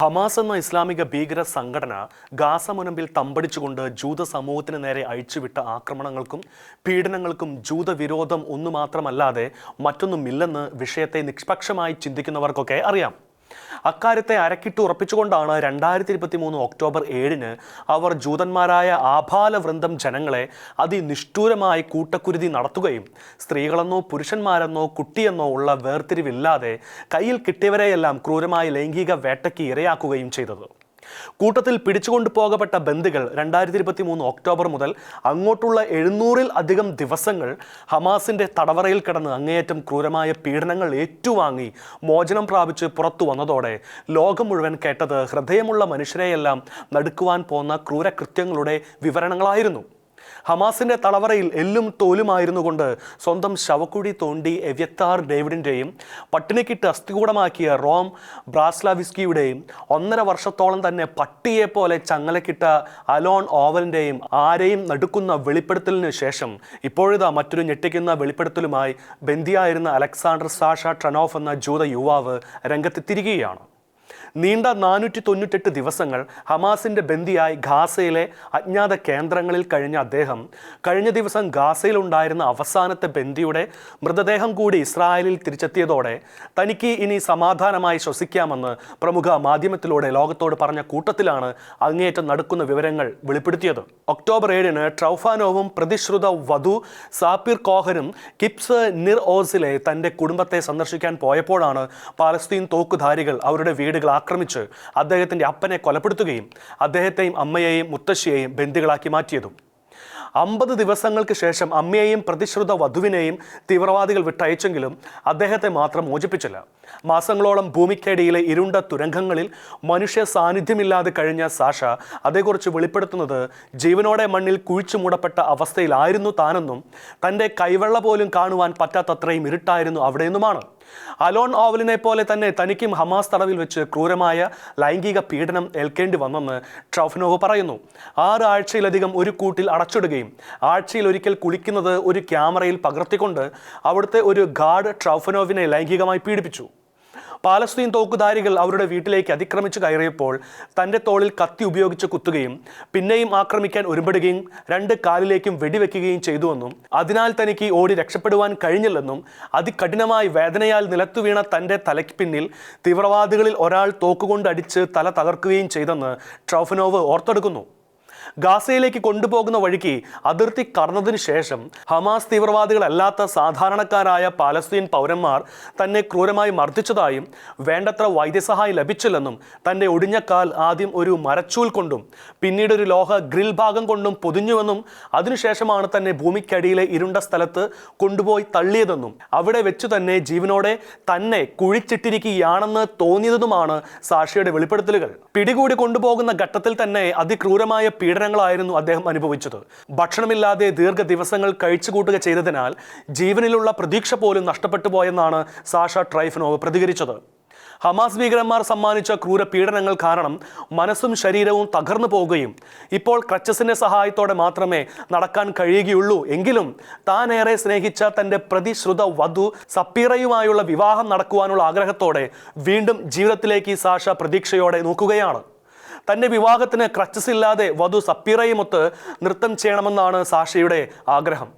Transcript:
Hamas എന്ന ഇസ്ലാമിക ഭീകര സംഘടന ഗാസ മുനമ്പിൽ തമ്പടിച്ചുകൊണ്ട് ജൂത സമൂഹത്തിന് നേരെ അഴിച്ചുവിട്ട ആക്രമണങ്ങൾക്കും പീഡനങ്ങൾക്കും ജൂതവിരോധം ഒന്നു മാത്രമല്ലാതെ മറ്റൊന്നുമില്ലെന്ന് വിഷയത്തെ നിഷ്പക്ഷമായി ചിന്തിക്കുന്നവർക്കൊക്കെ അറിയാം. അക്കാര്യത്തെ അരക്കിട്ട് ഉറപ്പിച്ചുകൊണ്ടാണ് 2023 ഒക്ടോബർ 7 അവർ ജൂതന്മാരായ ആഭാലവൃന്ദം ജനങ്ങളെ അതിനിഷ്ഠൂരമായി കൂട്ടക്കുരുതി നടത്തുകയും സ്ത്രീകളെന്നോ പുരുഷന്മാരെന്നോ കുട്ടിയെന്നോ ഉള്ള വേർതിരിവില്ലാതെ കയ്യിൽ കിട്ടിയവരെയെല്ലാം ക്രൂരമായ ലൈംഗിക വേട്ടയ്ക്ക് ഇരയാക്കുകയും ചെയ്തത്. കൂട്ടത്തിൽ പിടിച്ചുകൊണ്ടു പോകപ്പെട്ട ബന്ദികൾ 2023 ഒക്ടോബർ മുതൽ അങ്ങോട്ടുള്ള 700-ൽ അധികം ദിവസങ്ങൾ ഹമാസിന്റെ തടവറയിൽ കിടന്ന് അങ്ങേയറ്റം ക്രൂരമായ പീഡനങ്ങൾ ഏറ്റുവാങ്ങി മോചനം പ്രാപിച്ച് പുറത്തു വന്നതോടെ ലോകം മുഴുവൻ കേട്ടത് ഹൃദയമുള്ള മനുഷ്യരെയെല്ലാം നടുക്കുവാൻ പോന്ന ക്രൂരകൃത്യങ്ങളുടെ വിവരണങ്ങളായിരുന്നു. ഹമാസിന്റെ തടവറയിൽ എല്ലും തോലുമായിരുന്നു കൊണ്ട് സ്വന്തം ശവക്കുഴി തോണ്ടി എവ്യത്താർ ഡേവിഡിന്റെയും പട്ടിണിക്കിട്ട് അസ്ഥികൂടമാക്കിയ റോം ബ്രാസ്ലാവിസ്കിയുടെയും 1.5 വർഷത്തോളം തന്നെ പട്ടിയെപ്പോലെ ചങ്ങലക്കിട്ട അലോൺ ഓവലിന്റെയും ആരെയും നടുക്കുന്ന വെളിപ്പെടുത്തലിന് ശേഷം ഇപ്പോഴിതാ മറ്റൊരു ഞെട്ടിക്കുന്ന വെളിപ്പെടുത്തലുമായി ബന്ദിയായിരുന്ന അലക്സാണ്ടർ സാഷ ട്രനോഫ് എന്ന ജൂത യുവാവ് രംഗത്തെത്തിരിക്കുകയാണ്. നീണ്ട 498 ദിവസങ്ങൾ ഹമാസിന്റെ ബന്ദിയായി ഗാസയിലെ അജ്ഞാത കേന്ദ്രങ്ങളിൽ കഴിഞ്ഞ അദ്ദേഹം കഴിഞ്ഞ ദിവസം ഗാസയിലുണ്ടായിരുന്ന അവസാനത്തെ ബന്ദിയുടെ മൃതദേഹം കൂടി ഇസ്രായേലിൽ തിരിച്ചെത്തിയതോടെ തനിക്ക് ഇനി സമാധാനമായി ശ്വസിക്കാമെന്ന് പ്രമുഖ മാധ്യമത്തിലൂടെ ലോകത്തോട് പറഞ്ഞ കൂട്ടത്തിലാണ് അങ്ങേയറ്റം നടക്കുന്ന വിവരങ്ങൾ വെളിപ്പെടുത്തിയത്. ഒക്ടോബർ 7 ട്രൗഫാനോവും പ്രതിശ്രുത വധു സാപ്പിർ കോഹനും കിബ്സ് നിർ ഓസിലെ തന്റെ കുടുംബത്തെ സന്ദർശിക്കാൻ പോയപ്പോഴാണ് പാലസ്തീൻ തോക്കുധാരികൾ അവരുടെ വീടുകൾ ആക്രമിച്ച് അദ്ദേഹത്തിന്റെ അപ്പനെ കൊലപ്പെടുത്തുകയും അദ്ദേഹത്തെയും അമ്മയെയും മുത്തശ്ശിയെയും ബന്ദികളാക്കി മാറ്റിയതും. 50 ദിവസങ്ങൾക്ക് ശേഷം അമ്മയെയും പ്രതിശ്രുത വധുവിനെയും തീവ്രവാദികൾ വിട്ടയച്ചെങ്കിലും അദ്ദേഹത്തെ മാത്രം മോചിപ്പിച്ചില്ല. മാസങ്ങളോളം ഭൂമിക്കടിയിലെ ഇരുണ്ട തുരങ്കങ്ങളിൽ മനുഷ്യ സാന്നിധ്യമില്ലാതെ കഴിഞ്ഞ സാഷ അതേക്കുറിച്ച് വെളിപ്പെടുത്തുന്നത് ജീവനോടെ മണ്ണിൽ കുഴിച്ചു മൂടപ്പെട്ട അവസ്ഥയിലായിരുന്നു താനെന്നും തൻ്റെ കൈവെള്ള പോലും കാണുവാൻ പറ്റാത്തത്രയും ഇരുട്ടായിരുന്നു അവിടെയെന്നുമാണ്. അലോൺ ഓവലിനെ പോലെ തന്നെ തനിക്കും ഹമാസ് തടവിൽ വെച്ച് ക്രൂരമായ ലൈംഗിക പീഡനം ഏൽക്കേണ്ടി വന്നെന്ന് ട്രൗഫനോവ് പറയുന്നു. 6 ആഴ്ചയിലധികം ഒരു കൂട്ടിൽ അടച്ചിടുകയും ആഴ്ചയിൽ ഒരിക്കൽ കുളിക്കുന്നത് ഒരു ക്യാമറയിൽ പകർത്തിക്കൊണ്ട് അവിടുത്തെ ഒരു ഗാർഡ് ട്രൗഫനോവിനെ ലൈംഗികമായി പീഡിപ്പിച്ചു. പാലസ്തീൻ തോക്കുധാരികൾ അവരുടെ വീട്ടിലേക്ക് അതിക്രമിച്ചു കയറിയപ്പോൾ തൻ്റെ തോളിൽ കത്തി ഉപയോഗിച്ച് കുത്തുകയും പിന്നെയും ആക്രമിക്കാൻ ഒരുമ്പെടുകയും 2 കാലിലേക്കും വെടിവെക്കുകയും ചെയ്തുവെന്നും അതിനാൽ തനിക്ക് ഓടി രക്ഷപ്പെടുവാൻ കഴിഞ്ഞില്ലെന്നും അതികഠിനമായി വേദനയാൽ നിലത്തു വീണ തൻ്റെ തലയ്ക്ക് പിന്നിൽ തീവ്രവാദികളിൽ ഒരാൾ തോക്കുകൊണ്ട് അടിച്ച് തല തകർക്കുകയും ചെയ്തെന്ന് ട്രൗഫനോവ് ഓർത്തെടുക്കുന്നു. ഗാസയിലേക്ക് കൊണ്ടുപോകുന്ന വഴിക്ക് അതിർത്തി കടന്നതിന് ശേഷം ഹമാസ് തീവ്രവാദികളല്ലാത്ത സാധാരണക്കാരായ പാലസ്തീൻ പൗരന്മാർ തന്നെ ക്രൂരമായി മർദ്ദിച്ചതായും വേണ്ടത്ര വൈദ്യസഹായം ലഭിച്ചില്ലെന്നും തൻ്റെ ഒടിഞ്ഞ കാൽ ആദ്യം ഒരു മരച്ചൂൽ കൊണ്ടും പിന്നീട് ഒരു ലോഹ ഗ്രിൽ ഭാഗം കൊണ്ടും പൊതിഞ്ഞുവെന്നും അതിനുശേഷമാണ് തന്നെ ഭൂമിക്കടിയിലെ ഇരുണ്ട സ്ഥലത്ത് കൊണ്ടുപോയി തള്ളിയതെന്നും അവിടെ വെച്ചു തന്നെ ജീവനോടെ തന്നെ കുഴിച്ചിട്ടിരിക്കുകയാണെന്ന് തോന്നിയതെന്നുമാണ് സാക്ഷിയുടെ വെളിപ്പെടുത്തലുകൾ. പിടികൂടി കൊണ്ടുപോകുന്ന ഘട്ടത്തിൽ തന്നെ അതിക്രൂരമായ പീഡനങ്ങളായിരുന്നു അദ്ദേഹം അനുഭവിച്ചത്. ഭക്ഷണമില്ലാതെ ദീർഘ ദിവസങ്ങൾ കഴിച്ചുകൂട്ടുക ചെയ്തതിനാൽ ജീവനിലുള്ള പ്രതീക്ഷ പോലും നഷ്ടപ്പെട്ടു പോയെന്നാണ് സാഷ ട്രൈഫനോവ് പ്രതികരിച്ചത്. ഹമാസ് ഭീകരന്മാർ സമ്മാനിച്ച ക്രൂര പീഡനങ്ങൾ കാരണം മനസ്സും ശരീരവും തകർന്നു പോവുകയും ഇപ്പോൾ ക്രച്ചസിന്റെ സഹായത്തോടെ മാത്രമേ നടക്കാൻ കഴിയുകയുള്ളൂ എങ്കിലും താൻ ഏറെ സ്നേഹിച്ച തൻ്റെ പ്രതിശ്രുത വധു സപ്പീറയുമായുള്ള വിവാഹം നടക്കുവാനുള്ള ആഗ്രഹത്തോടെ വീണ്ടും ജീവിതത്തിലേക്ക് സാഷ പ്രതീക്ഷയോടെ നോക്കുകയാണ്. തൻ്റെ വിവാഹത്തിന് ക്രച്ചസ് ഇല്ലാതെ വധു സപ്പീറയുമൊത്ത് നൃത്തം ചെയ്യണമെന്നാണ് സാഷയുടെ ആഗ്രഹം.